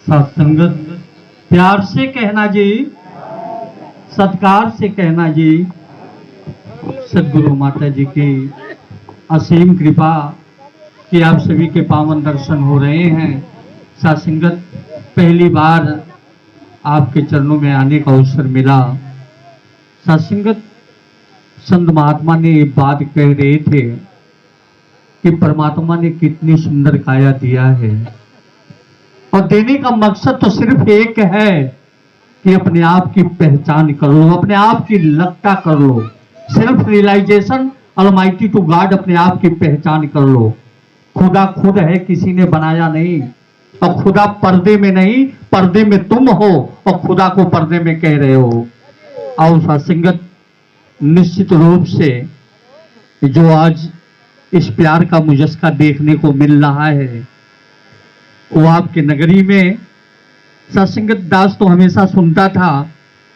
सत्संगत प्यार से कहना जी, सत्कार से कहना जी। सदगुरु माता जी की असीम कृपा कि आप सभी के पावन दर्शन हो रहे हैं। सत्संगत पहली बार आपके चरणों में आने का अवसर मिला। सत्संगत संत महात्मा ने एक बात कह रहे थे कि परमात्मा ने कितनी सुंदर काया दिया है और देने का मकसद तो सिर्फ एक है कि अपने आप की पहचान कर लो, अपने आप की लगता कर लो। Self realisation almighty to God, अपने आप की पहचान कर लो। खुदा खुद है, किसी ने बनाया नहीं। और खुदा पर्दे में नहीं, पर्दे में तुम हो और खुदा को पर्दे में कह रहे हो। आओ सत्संगत, निश्चित रूप से जो आज इस प्यार का मुजस्का देखने को मिल रहा है वो आपके नगरी में। सत्संगत दास तो हमेशा सुनता था,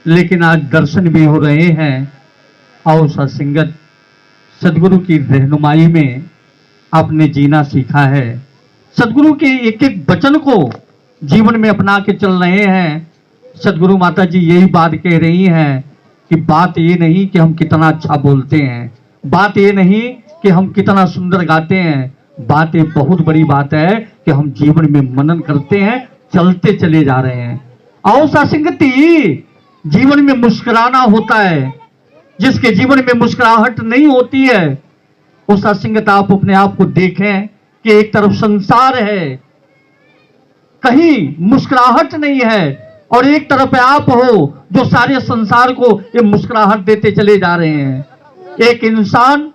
लेकिन आज दर्शन भी हो रहे हैं। और सत्संगत, सदगुरु की रहनुमाई में आपने जीना सीखा है। सदगुरु के एक एक वचन को जीवन में अपना के चल रहे हैं। सदगुरु माता जी यही बात कह रही हैं कि बात ये नहीं कि हम कितना अच्छा बोलते हैं, बात ये नहीं कि हम कितना सुंदर गाते हैं, बात ये बहुत बड़ी बात है कि हम जीवन में मनन करते हैं, चलते चले जा रहे हैं। आओ सत्संगति, जीवन में मुस्कुराना होता है। जिसके जीवन में मुस्कुराहट नहीं होती है उस सत्संगत आप अपने आप को देखें कि एक तरफ संसार है, कहीं मुस्कुराहट नहीं है, और एक तरफ आप हो जो सारे संसार को ये मुस्कुराहट देते चले जा रहे हैं। एक इंसान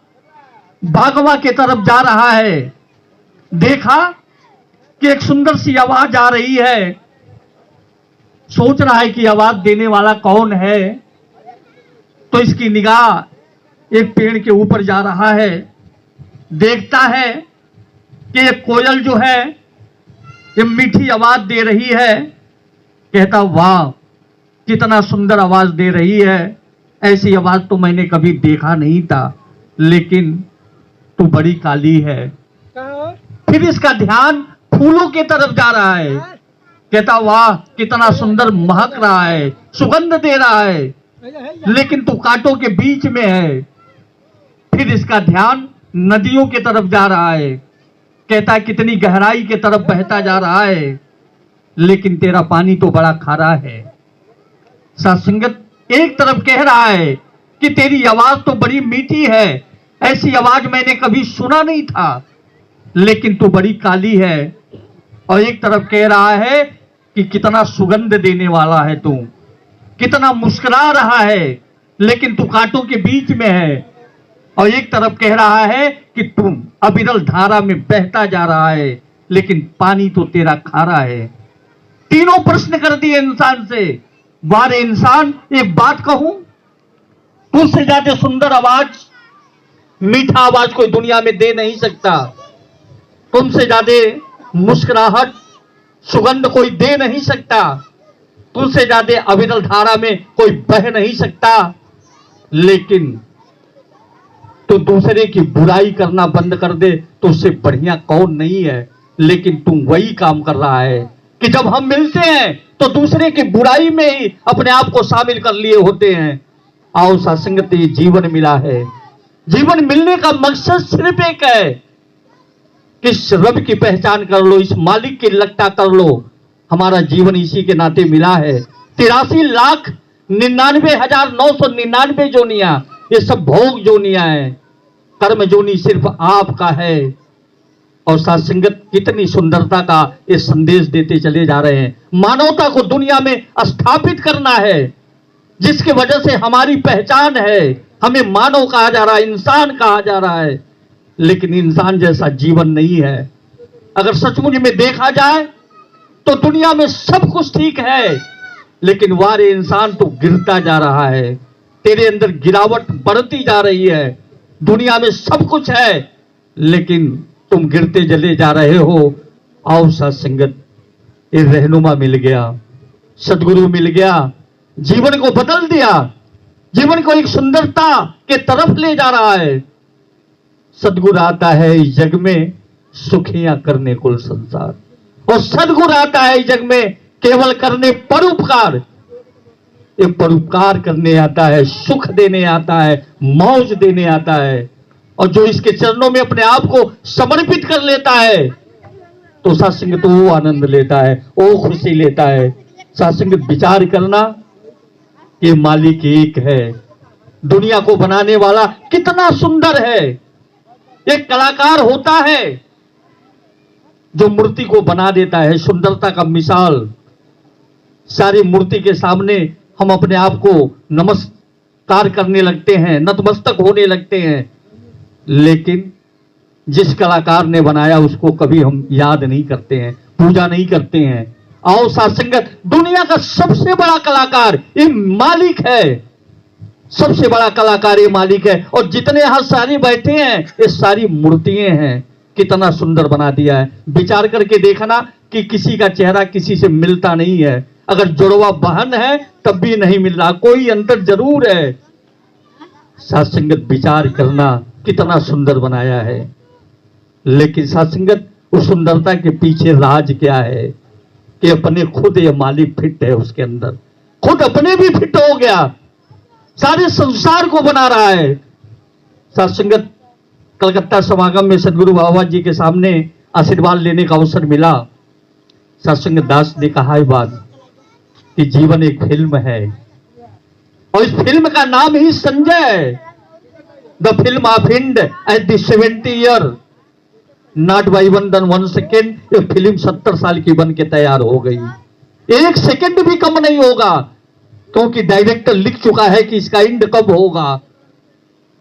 भागवा के तरफ जा रहा है, देखा कि एक सुंदर सी आवाज आ रही है, सोच रहा है कि आवाज देने वाला कौन है। तो इसकी निगाह एक पेड़ के ऊपर जा रहा है, देखता है कि एक कोयल जो है ये मीठी आवाज दे रही है। कहता वाह, कितना सुंदर आवाज दे रही है, ऐसी आवाज तो मैंने कभी देखा नहीं था, लेकिन तू बड़ी काली है। फिर इसका ध्यान फूलों के तरफ जा रहा है। कहता वाह, कितना सुंदर महक रहा है, सुगंध दे रहा है, लेकिन तू कांटों के बीच में है। फिर इसका ध्यान नदियों के तरफ जा रहा है। कहता है कितनी गहराई के तरफ बहता जा रहा है, लेकिन तेरा पानी तो बड़ा खारा है। सत्संगत एक तरफ कह रहा है कि तेरी आवाज तो बड़ी मीठी है, ऐसी आवाज मैंने कभी सुना नहीं था, लेकिन तू बड़ी काली है। और एक तरफ कह रहा है कि कितना सुगंध देने वाला है तू, कितना मुस्कुरा रहा है, लेकिन तू कांटों के बीच में है। और एक तरफ कह रहा है कि तुम अविरल धारा में बहता जा रहा है, लेकिन पानी तो तेरा खारा है। तीनों प्रश्न कर दिए इंसान से। वारे इंसान, एक बात कहूं, तुझसे ज्यादा सुंदर आवाज, मीठा आवाज कोई दुनिया में दे नहीं सकता। तुमसे ज्यादा मुस्कुराहट, सुगंध कोई दे नहीं सकता। तुमसे ज्यादा अविरल धारा में कोई बह नहीं सकता। लेकिन तो दूसरे की बुराई करना बंद कर दे तो उससे बढ़िया कौन नहीं है। लेकिन तुम वही काम कर रहा है कि जब हम मिलते हैं तो दूसरे की बुराई में ही अपने आप को शामिल कर लिए होते हैं। आओ सत्संगत, ये जीवन मिला है। जीवन मिलने का मकसद सिर्फ एक है कि इस रब की पहचान कर लो, इस मालिक की लगता कर लो। हमारा जीवन इसी के नाते मिला है। 83,99,999 जोनियां, ये सब भोग जोनियां हैं। कर्म जोनी सिर्फ आपका है। और सत्संगत कितनी सुंदरता का ये संदेश देते चले जा रहे हैं। मानवता को दुनिया में स्थापित करना है, जिसकी वजह से हमारी पहचान है। हमें मानव कहा जा रहा है, इंसान कहा जा रहा है, लेकिन इंसान जैसा जीवन नहीं है। अगर सचमुच में देखा जाए तो दुनिया में सब कुछ ठीक है, लेकिन वारे इंसान तो गिरता जा रहा है। तेरे अंदर गिरावट बढ़ती जा रही है। दुनिया में सब कुछ है, लेकिन तुम गिरते चले जा रहे हो। आओ सत्संगत, ये रहनुमा मिल गया, सदगुरु मिल गया, जीवन को बदल दिया, जीवन को एक सुंदरता के तरफ ले जा रहा है। सदगुरु आता है इस जग में सुखियां करने कुल संसार, और सदगुरु आता है इस जग में केवल करने परोपकार। ये परोपकार करने आता है, सुख देने आता है, मौज देने आता है। और जो इसके चरणों में अपने आप को समर्पित कर लेता है तो साथ संगत वो आनंद लेता है, वो खुशी लेता है। साथ संगत विचार करना, ये मालिक एक है, दुनिया को बनाने वाला कितना सुंदर है। एक कलाकार होता है जो मूर्ति को बना देता है, सुंदरता का मिसाल। सारी मूर्ति के सामने हम अपने आप को नमस्कार करने लगते हैं, नतमस्तक होने लगते हैं, लेकिन जिस कलाकार ने बनाया उसको कभी हम याद नहीं करते हैं, पूजा नहीं करते हैं। आओ साथ संगत, दुनिया का सबसे बड़ा कलाकार ये मालिक है, सबसे बड़ा कलाकार ये मालिक है। और जितने यहां सारे बैठे हैं ये सारी मूर्तियां हैं, कितना सुंदर बना दिया है। विचार करके देखना कि किसी का चेहरा किसी से मिलता नहीं है, अगर जुड़वा बहन है तब भी नहीं मिल रहा, कोई अंतर जरूर है। साथ संगत विचार करना कितना सुंदर बनाया है, लेकिन साथ संगत उस सुंदरता के पीछे राज क्या है कि अपने खुद ये मालिक फिट है, उसके अंदर खुद अपने भी फिट हो गया, सारे संसार को बना रहा है। साथ संगत कलकत्ता समागम में सदगुरु बाबा जी के सामने आशीर्वाद लेने का अवसर मिला। साथ संगत दास ने कहा है बात कि जीवन एक फिल्म है और इस फिल्म का नाम ही संजय है। The film of end at the 70 year, not by 1 second. ये फिल्म 70 साल की बन के तैयार हो गई, एक सेकेंड भी कम नहीं होगा, क्योंकि डायरेक्टर लिख चुका है कि इसका एंड कब होगा।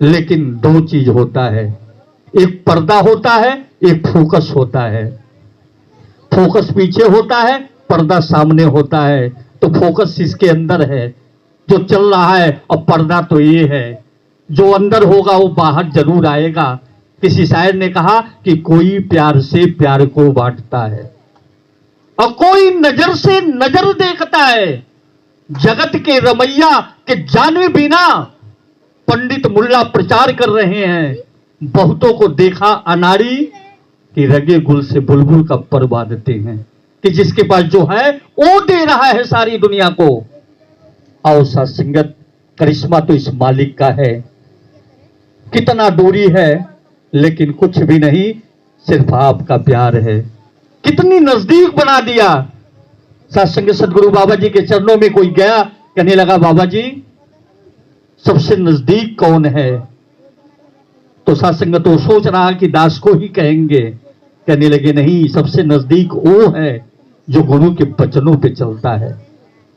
लेकिन दो चीज होता है, एक पर्दा होता है, एक फोकस होता है। फोकस पीछे होता है, पर्दा सामने होता है। तो फोकस इसके अंदर है जो चल रहा है, और पर्दा तो ये है जो अंदर होगा वो बाहर जरूर आएगा। किसी शायर ने कहा कि कोई प्यार से प्यार को बांटता है और कोई नजर से नजर देखता है। जगत के रमैया के जाने बिना पंडित मुल्ला प्रचार कर रहे हैं, बहुतों को देखा अनाड़ी कि रगे गुल से बुलबुल का पर बांधते हैं, कि जिसके पास जो है वो दे रहा है सारी दुनिया को। आओ साथ संगत, करिश्मा तो इस मालिक का है। कितना दूरी है लेकिन कुछ भी नहीं, सिर्फ आपका प्यार है। कितनी नजदीक बना दिया। साथ संगत सदगुरु बाबा जी के चरणों में कोई गया, कहने लगा बाबा जी सबसे नजदीक कौन है? तो साथ संगत तो सोच रहा कि दास को ही कहेंगे, कहने लगे नहीं, सबसे नजदीक वो है जो गुरु के वचनों पे चलता है।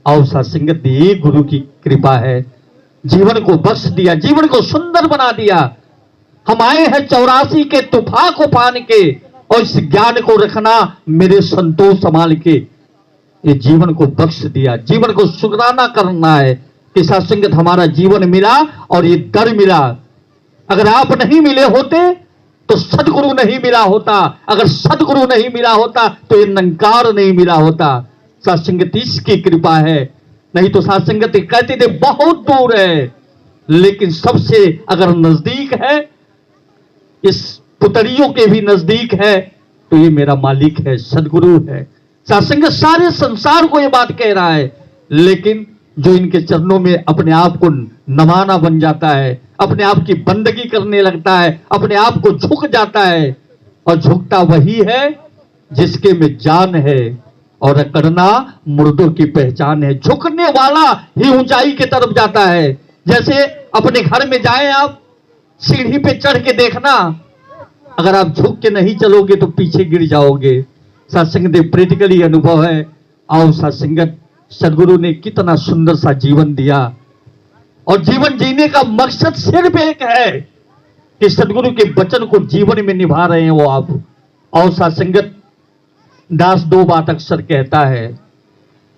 आओ साथ संगत, ये गुरु की कृपा है, जीवन को बख्श दिया, जीवन को सुंदर बना दिया। हम आए हैं 84 के तूफान को पान के, और इस ज्ञान को रखना मेरे संतोष संभाल के। ये जीवन को बख्श दिया, जीवन को शुक्राना करना है कि साथ संगत हमारा जीवन मिला और ये दर मिला। अगर आप नहीं मिले होते तो सदगुरु नहीं मिला होता, अगर सदगुरु नहीं मिला होता तो ये निरंकार नहीं मिला होता। साथ संगत इसकी कृपा है, नहीं तो साथ संगत कहते थे बहुत दूर है, लेकिन सबसे अगर नजदीक है, इस पुतरियों के भी नजदीक है, तो ये मेरा मालिक है, सदगुरु है। साथ संगत सारे संसार को ये बात कह रहा है, लेकिन जो इनके चरणों में अपने आप को नवाना बन जाता है, अपने आप की बंदगी करने लगता है, अपने आप को झुक जाता है, और झुकता वही है जिसके में जान है, और अकड़ना मुर्दों की पहचान है। झुकने वाला ही ऊंचाई की तरफ जाता है। जैसे अपने घर में जाए आप, सीढ़ी पे चढ़ के देखना, अगर आप झुक के नहीं चलोगे तो पीछे गिर जाओगे। सत्संग प्रैक्टिकली अनुभव है। आओ सत्संगत, सदगुरु ने कितना सुंदर सा जीवन दिया, और जीवन जीने का मकसद सिर्फ एक है कि सदगुरु के वचन को जीवन में निभा रहे हैं वो आप। और सत्संगत, दास दो बात अक्सर कहता है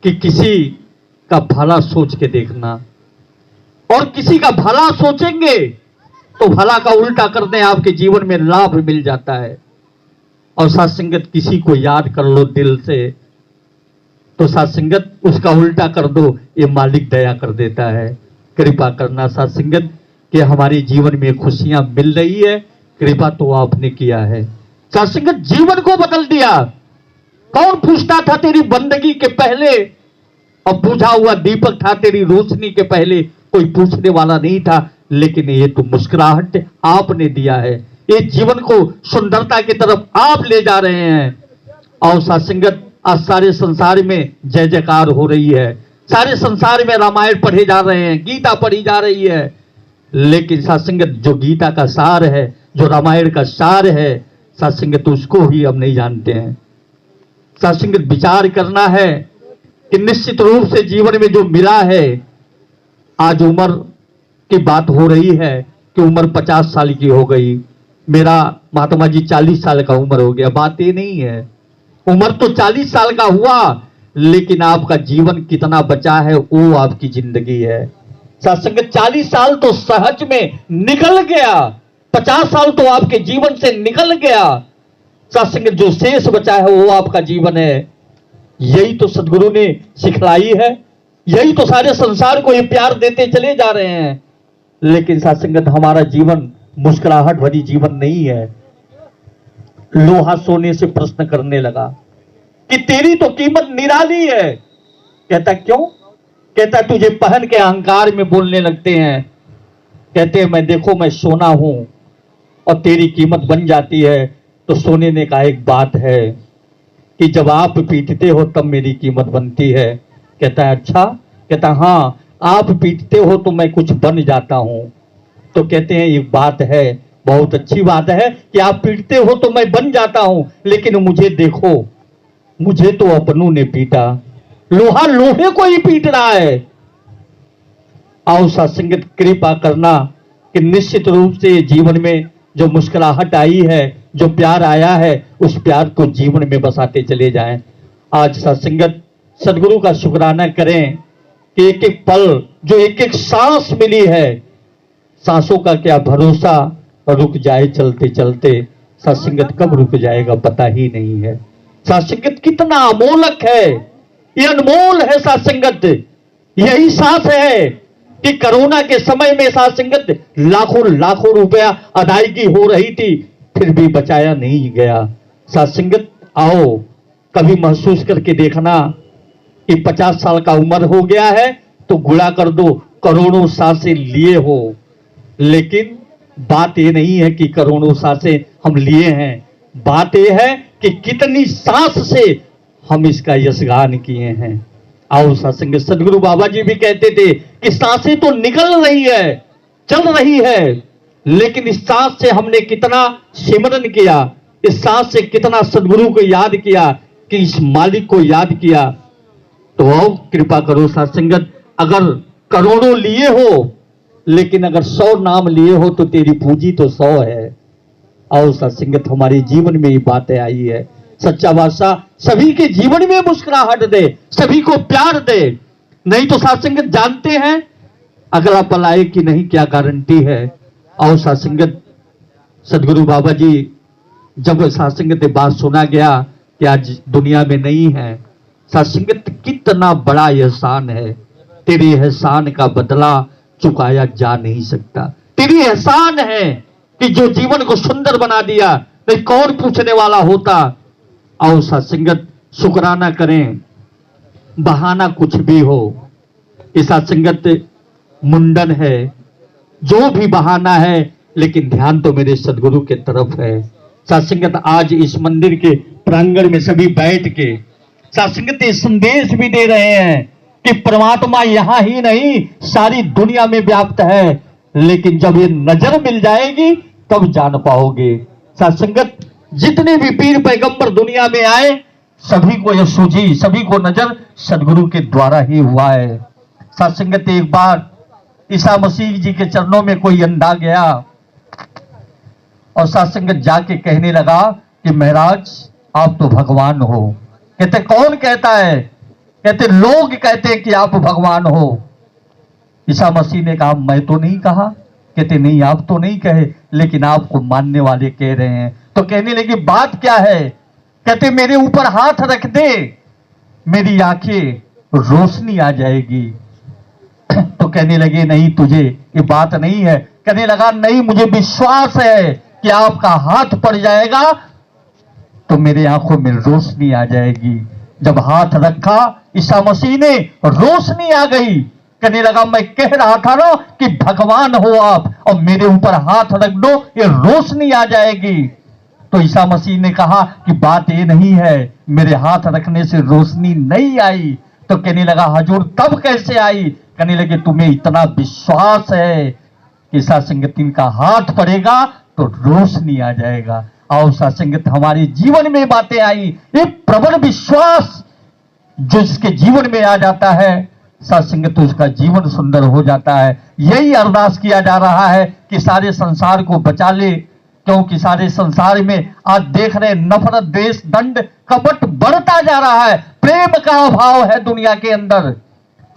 कि किसी का भला सोच के देखना, और किसी का भला सोचेंगे तो भला का उल्टा करने आपके जीवन में लाभ मिल जाता है। और सत्संगत, किसी को याद कर लो दिल से तो सत्संगत उसका उल्टा कर दो, ये मालिक दया कर देता है। कृपा करना सत्संगत कि हमारे जीवन में खुशियां मिल रही है, कृपा तो आपने किया है। सत्संगत जीवन को बदल दिया। कौन पूछता था तेरी बंदगी के पहले? अब बुझा हुआ दीपक था तेरी रोशनी के पहले, कोई पूछने वाला नहीं था। लेकिन ये तो मुस्कुराहट आपने दिया है, ये जीवन को सुंदरता की तरफ आप ले जा रहे हैं। और साथ संगत, आज सारे संसार में जय जयकार हो रही है, सारे संसार में रामायण पढ़े जा रहे हैं, गीता पढ़ी जा रही है। लेकिन साथ संगत, जो गीता का सार है, जो रामायण का सार है, साथ संगत उसको ही हम नहीं जानते हैं। साथ संगत, विचार करना है कि निश्चित रूप से जीवन में जो मिला है, आज उम्र की बात हो रही है कि उम्र 50 साल की हो गई, मेरा महात्मा जी 40 साल का उम्र हो गया। बात ये नहीं है, उम्र तो 40 साल का हुआ, लेकिन आपका जीवन कितना बचा है वो आपकी जिंदगी है। सत्संग 40 साल तो सहज में निकल गया, 50 साल तो आपके जीवन से निकल गया। सत्संग जो शेष बचा है वो आपका जीवन है। यही तो सदगुरु ने सिखलाई है, यही तो सारे संसार को ये प्यार देते चले जा रहे हैं। लेकिन सत्संगत, हमारा जीवन मुस्कुराहट भरी जीवन नहीं है। लोहा सोने से प्रश्न करने लगा कि तेरी तो कीमत निराली है। कहता क्यों? कहता तुझे पहन के अहंकार में बोलने लगते हैं, कहते हैं मैं देखो मैं सोना हूं और तेरी कीमत बन जाती है। तो सोने ने कहा एक बात है कि जब आप पीटते हो तब मेरी कीमत बनती है। कहता है अच्छा? कहता हाँ, आप पीटते हो तो मैं कुछ बन जाता हूं। तो कहते हैं एक बात है, बहुत अच्छी बात है कि आप पीटते हो तो मैं बन जाता हूं, लेकिन मुझे देखो, मुझे तो अपनों ने पीटा, लोहा लोहे को ही पीट रहा है। आओ सत्संगत, कृपा करना कि निश्चित रूप से जीवन में जो मुस्कुराहट आई है, जो प्यार आया है, उस प्यार को जीवन में बसाते चले जाएं। आज सत्संगत, सदगुरु का शुक्राना करें कि एक एक पल, जो एक एक सांस मिली है, सांसों का क्या भरोसा, रुक जाए चलते चलते। सत्संगत कब रुक जाएगा पता ही नहीं है। सत्संगत कितना अमोलक है, ये अनमोल है सत्संगत। यही सांस है कि कोरोना के समय में सत्संगत लाखों लाखों रुपया अदायगी हो रही थी, फिर भी बचाया नहीं गया। सत्संगत आओ, कभी महसूस करके देखना कि 50 साल का उम्र हो गया है तो गुणा कर दो, करोड़ों सांसें लिए हो। लेकिन बात ये नहीं है कि करोड़ों सांसें हम लिए हैं, बात यह है कि कितनी सांस से हम इसका यशगान किए हैं। आओ सत्संग, सदगुरु बाबा जी भी कहते थे कि सांसें तो निकल रही है, चल रही है, लेकिन इस सांस से हमने कितना सिमरन किया, इस सांस से कितना सदगुरु को याद किया, कि इस मालिक को याद किया। तो आओ कृपा करो सत्संगत, अगर करोड़ों लिए हो, लेकिन अगर 100 नाम लिए हो तो तेरी पूंजी तो 100 है। आओ सत्संगत, हमारे जीवन में ये बातें आई है। सच्चा बादशाह सभी के जीवन में मुस्कुराहट दे, सभी को प्यार दे। नहीं तो सत्संगत जानते हैं अगला पल आए कि नहीं, क्या गारंटी है। आओ सत्संगत, सदगुरु बाबा जी जब सत्संगत बात सुना गया कि आज दुनिया में नहीं है, सत्संगत कितना बड़ा एहसान है। तेरे एहसान का बदला चुकाया जा नहीं सकता। तेरी एहसान है कि जो जीवन को सुंदर बना दिया, नहीं कौन पूछने वाला होता। आओ सत्संगत, शुक्राना करें, बहाना कुछ भी हो, इस सत्संगत मुंडन है, जो भी बहाना है, लेकिन ध्यान तो मेरे सदगुरु के तरफ है। सत्संगत आज इस मंदिर के प्रांगण में सभी बैठ के सत्संगत संदेश भी दे रहे हैं कि परमात्मा यहां ही नहीं सारी दुनिया में व्याप्त है, लेकिन जब ये नजर मिल जाएगी तब जान पाओगे। सत्संगत, जितने भी पीर पैगंबर दुनिया में आए, सभी को यह सूझी, सभी को नजर सदगुरु के द्वारा ही हुआ है। सत्संगत, एक बार ईसा मसीह जी के चरणों में कोई अंधा गया और सत्संगत जाके कहने लगा कि महाराज आप तो भगवान हो। कहते कौन कहता है? कहते लोग कहते हैं कि आप भगवान हो। ईसा मसीह ने कहा मैं तो नहीं कहा। कहते नहीं, आप तो नहीं कहे, लेकिन आपको मानने वाले कह रहे हैं। तो कहने लगे बात क्या है? कहते मेरे ऊपर हाथ रख दे, मेरी आंखें रोशनी आ जाएगी। तो कहने लगे नहीं, तुझे ये बात नहीं है। कहने लगा नहीं, मुझे विश्वास है कि आपका हाथ पड़ जाएगा तो मेरे आंखों में रोशनी आ जाएगी। जब हाथ रखा ईसा मसीह ने, रोशनी आ गई। कहने लगा, मैं कह रहा था ना कि भगवान हो आप, और मेरे ऊपर हाथ रख दो, ये रोशनी आ जाएगी। तो ईसा मसीह ने कहा कि बात ये नहीं है, मेरे हाथ रखने से रोशनी नहीं आई। तो कहने लगा, हजूर तब कैसे आई? कहने लगे, तुम्हें इतना विश्वास है कि साथ संगत इनका हाथ पड़ेगा तो रोशनी आ जाएगा। और साथ संगत हमारे जीवन में बातें आई, एक प्रबल विश्वास जो इसके जीवन में आ जाता है, साथ संगत तो उसका जीवन सुंदर हो जाता है। यही अरदास किया जा रहा है कि सारे संसार को बचा ले, क्योंकि सारे संसार में आज देख रहे नफरत, द्वेष, दंड, कपट बढ़ता जा रहा है। प्रेम का अभाव है दुनिया के अंदर।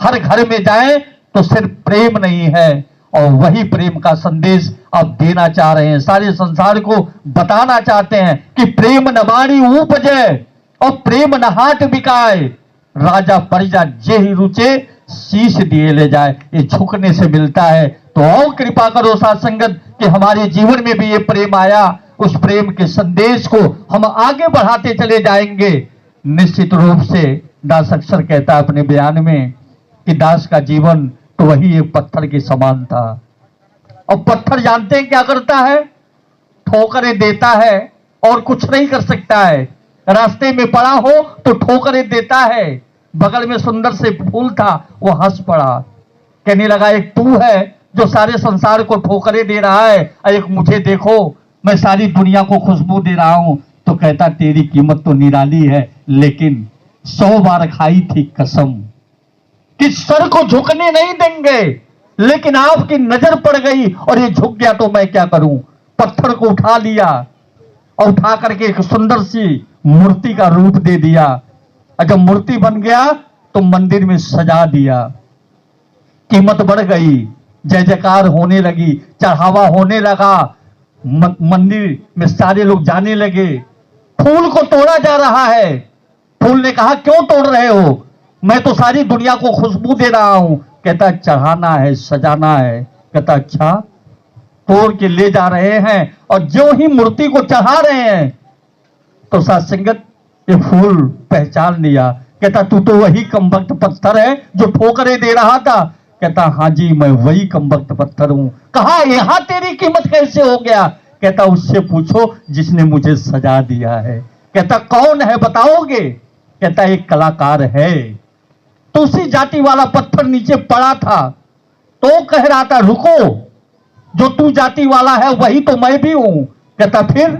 हर घर में जाए तो सिर्फ प्रेम नहीं है, और वही प्रेम का संदेश आप देना चाह रहे हैं। सारे संसार को बताना चाहते हैं कि प्रेम न वाणी उपजे और प्रेम न हाट बिकाए, राजा प्रजा जे ही रुचे शीश दिए ले जाए। ये झुकने से मिलता है। तो और कृपा करो साथ संगत कि हमारे जीवन में भी ये प्रेम आया, उस प्रेम के संदेश को हम आगे बढ़ाते चले जाएंगे। निश्चित रूप से दास अक्सर कहता है अपने बयान में कि दास का जीवन तो वही एक पत्थर के समान था। और पत्थर जानते हैं क्या करता है? ठोकरें देता है और कुछ नहीं कर सकता है। रास्ते में पड़ा हो तो ठोकरें देता है। बगल में सुंदर से फूल था, वो हंस पड़ा। कहने लगा, एक तू है जो सारे संसार को ठोकरें दे रहा है, और एक मुझे देखो, मैं सारी दुनिया को खुशबू दे रहा हूं। तो कहता, तेरी कीमत तो निराली है, लेकिन 100 बार खाई थी कसम कि सर को झुकने नहीं देंगे, लेकिन आपकी नजर पड़ गई और ये झुक गया तो मैं क्या करूं? पत्थर को उठा लिया और उठा करके एक सुंदर सी मूर्ति का रूप दे दिया। और जब मूर्ति बन गया तो मंदिर में सजा दिया। कीमत बढ़ गई, जय जयकार होने लगी, चढ़ावा होने लगा, मंदिर में सारे लोग जाने लगे। फूल को तोड़ा जा रहा है। फूल ने कहा, क्यों तोड़ रहे हो? मैं तो सारी दुनिया को खुशबू दे रहा हूं। कहता, चढ़ाना है, सजाना है। कहता, अच्छा। तोड़ के ले जा रहे हैं और जो ही मूर्ति को चढ़ा रहे हैं तो साथ संगत ये फूल पहचान लिया। कहता, तू तो वही कमबख्त पत्थर है जो ठोकरे दे रहा था। कहता, हाँ जी, मैं वही कमबख्त पत्थर हूं। कहा, यहां तेरी कीमत कैसे हो गया? कहता, उससे पूछो जिसने मुझे सजा दिया है। कहता, कौन है बताओगे? कहता, एक कलाकार है। तो उसी जाति वाला पत्थर नीचे पड़ा था, तो कह रहा था, रुको, जो तू जाति वाला है वही तो मैं भी हूं। कहता, फिर?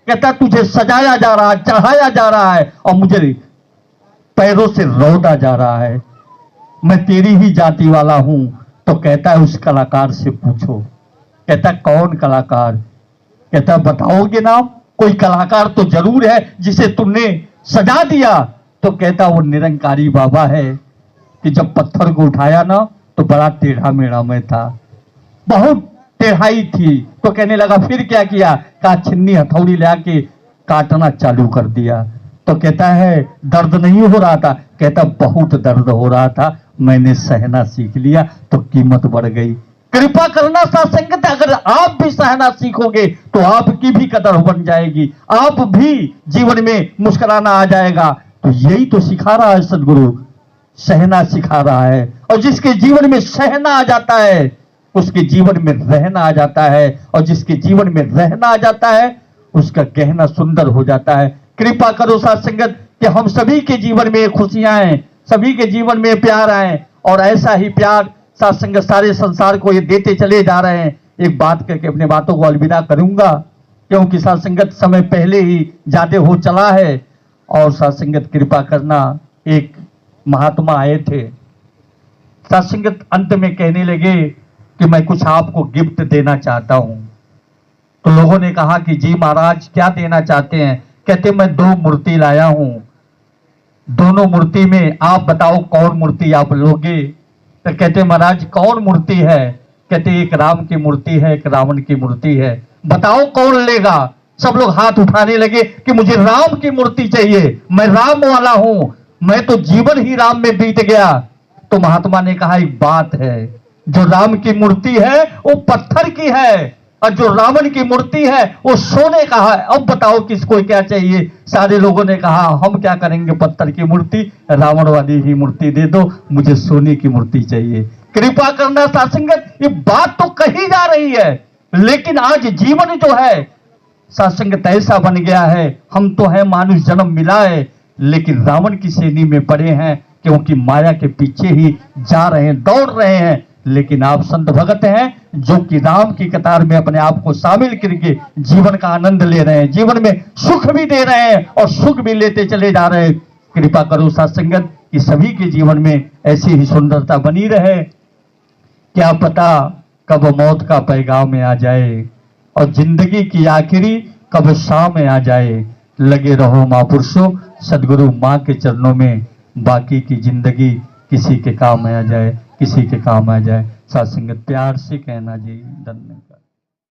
कहता, तुझे सजाया जा रहा है, चढ़ाया जा रहा है, और मुझे पैरों से रौदा जा रहा है। मैं तेरी ही जाति वाला हूं। तो कहता है, उस कलाकार से पूछो। कहता, कौन कलाकार? कहता, बताओगे नाम? कोई कलाकार तो जरूर है जिसे तुमने सजा दिया। तो कहता, वो निरंकारी बाबा है कि जब पत्थर को उठाया ना तो बड़ा टेढ़ा मेढ़ा में था, बहुत टेढ़ाई थी। तो कहने लगा, फिर क्या किया? कहा, छिन्नी हथौड़ी ले आके काटना चालू कर दिया। तो कहता है, दर्द नहीं हो रहा था? कहता, बहुत दर्द हो रहा था, मैंने सहना सीख लिया तो कीमत बढ़ गई। कृपा करना साथ संगत, अगर आप भी सहना सीखोगे तो आपकी भी कदर बन जाएगी, आप भी जीवन में मुस्कुराना आ जाएगा। तो यही तो सिखा रहा है सदगुरु, सहना सिखा रहा है। और जिसके जीवन में सहना आ जाता है उसके जीवन में रहना आ जाता है, और जिसके जीवन में रहना आ जाता है उसका कहना सुंदर हो जाता है। कृपा करो साथ संगत कि हम सभी के जीवन में खुशियां आए, सभी के जीवन में प्यार आए, और ऐसा ही प्यार साथ संगत सारे संसार को ये देते चले जा रहे हैं। एक बात करके अपने बातों को अलविदा करूंगा, क्योंकि साथ संगत समय पहले ही ज्यादा हो चला है। और साथ संगत कृपा करना, एक महात्मा आए थे, साथ संगत अंत में कहने लगे कि मैं कुछ आपको गिफ्ट देना चाहता हूं। तो लोगों ने कहा कि जी महाराज, क्या देना चाहते हैं? कहते, मैं 2 मूर्ति लाया हूं, दोनों मूर्ति में आप बताओ कौन मूर्ति आप लोगे? तो कहते, महाराज कौन मूर्ति है? कहते, एक राम की मूर्ति है, एक रावण की मूर्ति है, बताओ कौन लेगा? सब लोग हाथ उठाने लगे कि मुझे राम की मूर्ति चाहिए, मैं राम वाला हूं, मैं तो जीवन ही राम में बीत गया। तो महात्मा ने कहा, एक बात है, जो राम की मूर्ति है वो पत्थर की है, और जो रावण की मूर्ति है वो सोने का है। अब बताओ किसको क्या चाहिए? सारे लोगों ने कहा हम क्या करेंगे, पत्थर की मूर्ति, रावण वाली ही मूर्ति दे दो, मुझे सोने की मूर्ति चाहिए। कृपा करना साध संगत, ये बात तो कही जा रही है, लेकिन आज जीवन जो है साध संगत ऐसा बन गया है, हम तो है मानुष जन्म मिला है, लेकिन रावण की श्रेणी में पड़े हैं, क्योंकि माया के पीछे ही जा रहे हैं, दौड़ रहे हैं। लेकिन आप संत भगत हैं जो कि राम की कतार में अपने आप को शामिल करके जीवन का आनंद ले रहे हैं, जीवन में सुख भी दे रहे हैं और सुख भी लेते चले जा रहे हैं। कृपा करो साध संगत कि सभी के जीवन में ऐसी ही सुंदरता बनी रहे। क्या पता कब मौत का पैगाम आ जाए और जिंदगी की आखिरी कब शाम में आ जाए। लगे रहो महापुरुषों सदगुरु माँ के चरणों में, बाकी की जिंदगी किसी के काम आ जाए, किसी के काम आ जाए। साध संगत प्यार से कहना जी धन्यवाद।